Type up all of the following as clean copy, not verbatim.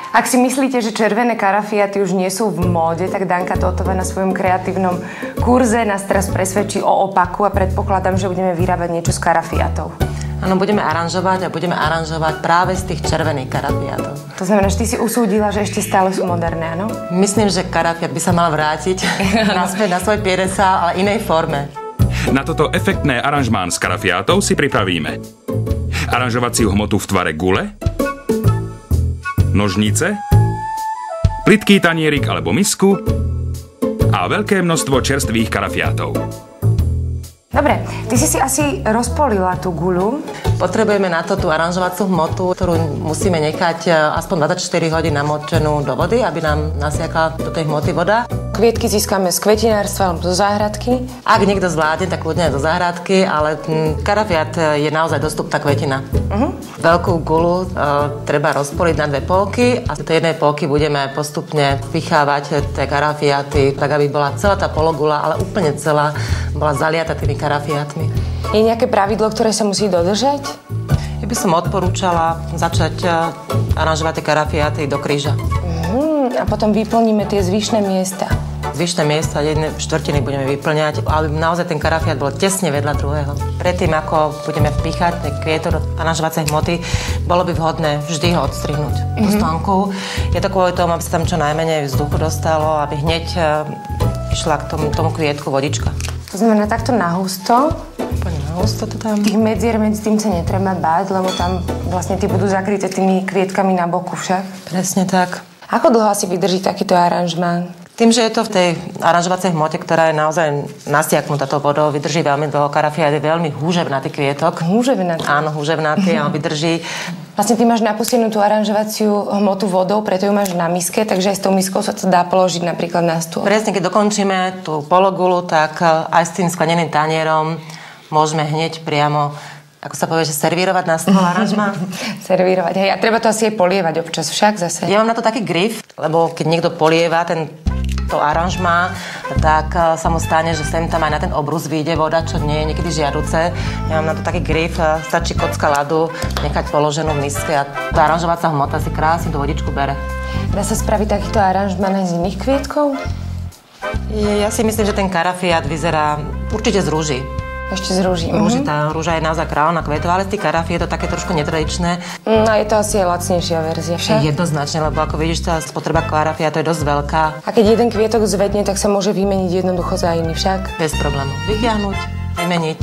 Ak si myslíte, že červené karafiaty už nie sú v móde, tak Danka Tótová na svojom kreatívnom kurze nás teraz presvedčí o opaku a predpokladám, že budeme vyrábať niečo z karafiatov. Áno, budeme aranžovať práve z tých červených karafiatov. To znamená, že ty si usúdila, že ešte stále sú moderné, áno? Myslím, že karafiat by sa mal vrátiť naspäť na svoj piedesál, ale inej forme. Na toto efektné aranžmán z karafiátov si pripravíme aranžovaciu hmotu v tvare gule, nožnice, plytký tanierik alebo misku a veľké množstvo čerstvých karafiátov. Dobre, ty si asi rozpolila tú guľu. Potrebujeme na to tú aranžovaciu hmotu, ktorú musíme nechať aspoň 24 hodín namočenú do vody, aby nám nasiakla do tej hmoty voda. Kvietky získame z kvetinárstva alebo zo záhradky. Ak niekto zvládne, tak kľudne do záhradky, ale karafiat je naozaj dostupná kvetina. Veľkú guľu treba rozpoliť na 2 polky a z tej jednej polky budeme postupne vychávať tie karafiaty, tak aby bola celá tá pologula, ale úplne celá bola zaliata tými karafiatmi. Je nejaké pravidlo, ktoré sa musí dodržať? Ja by som odporúčala začať aranžovať tie karafiaty do kríža. A potom vyplníme tie zvyšné miesta. Zvyšné miesta, 1/4 budeme vyplňať, aby naozaj ten karafiat bol tesne vedľa druhého. Predtým, ako budeme vpíchať ten kvietok do aranžovacej hmoty, bolo by vhodné vždy ho odstrihnúť do stánku. Je to kvôli tomu, aby sa tam čo najmenej vzduchu dostalo, aby hneď išla k tomu kvietku vodička. To znamená takto nahusto. Úplne nahusto to tam. Tých medzier medzi tým sa netreba báť, lebo tam vlastne tie budú zakryté tými kvietkami na boku však. Presne tak. Ako dlho asi vydrží takýto aranžmán? Tým, že je to v tej aranžovacej hmote, ktorá je naozaj nasiaknutá tou vodou, vydrží veľmi dlho. Karafiat je veľmi húževnatý kvietok. Húževnatý? Áno, húževnatý a on vydrží. Vlastne ty máš napustenú tú aranžovaciu hmotu vodou, preto ju máš na miske, takže aj s tou miskou sa to dá položiť napríklad na stôl. Presne, keď dokončíme tú pologulu, tak aj s tým skleneným tanierom môžeme hneď priamo, ako sa povie, že servírovať na stôl aranžmán. Servírovať, hej. A treba to asi aj polievať občas však zase. Ja mám na to taký grif, lebo keď niekto polieva to aranžmá, tak sa mu stane, že sem tam aj na ten obrus vyjde voda, čo nie je niekedy žiaduce. Ja mám na to taký grif, stačí kocka ľadu, nechať položenú v miske a tá aranžovacia hmota si krásne tú vodičku bere. Dá sa spraviť takýto aranžmán aj z iných kvietkov? Ja si myslím, že ten karafiat vyzerá určite z rúží. Ešte z rúží. Tá rúža je naozaj kráľovná kvetov, ale z tých karafiet je to také trošku netradičné. No je to asi aj lacnejšia verzia však? Jednoznačne, lebo ako vidíš, tá spotreba karafiatu je dosť veľká. A keď jeden kvietok zvedne, tak sa môže vymeniť jednoducho za iný však? Bez problémov. Vytiahnuť, vymeniť.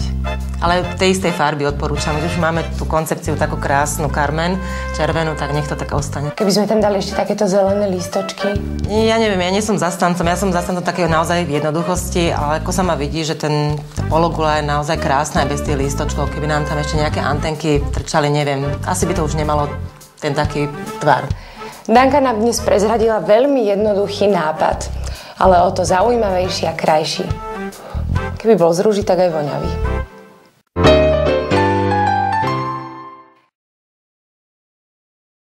Ale v tej istej farby odporúčam. Keď už máme tú koncepciu takú krásnu karmen, červenú, tak nech to tak ostane. Keby sme tam dali ešte takéto zelené lístočky? Ja neviem, ja nie som zastancom. Ja som zastancom takého naozaj jednoduchosti, ale ako sa ma vidí, že tá pologula je naozaj krásna aj bez tých lístočkov. Keby nám tam ešte nejaké antenky trčali, neviem, asi by to už nemalo ten taký tvar. Danka nám dnes prezradila veľmi jednoduchý nápad, ale o to zaujímavejší a krajší. Keby bol z rúží, tak aj voňavý.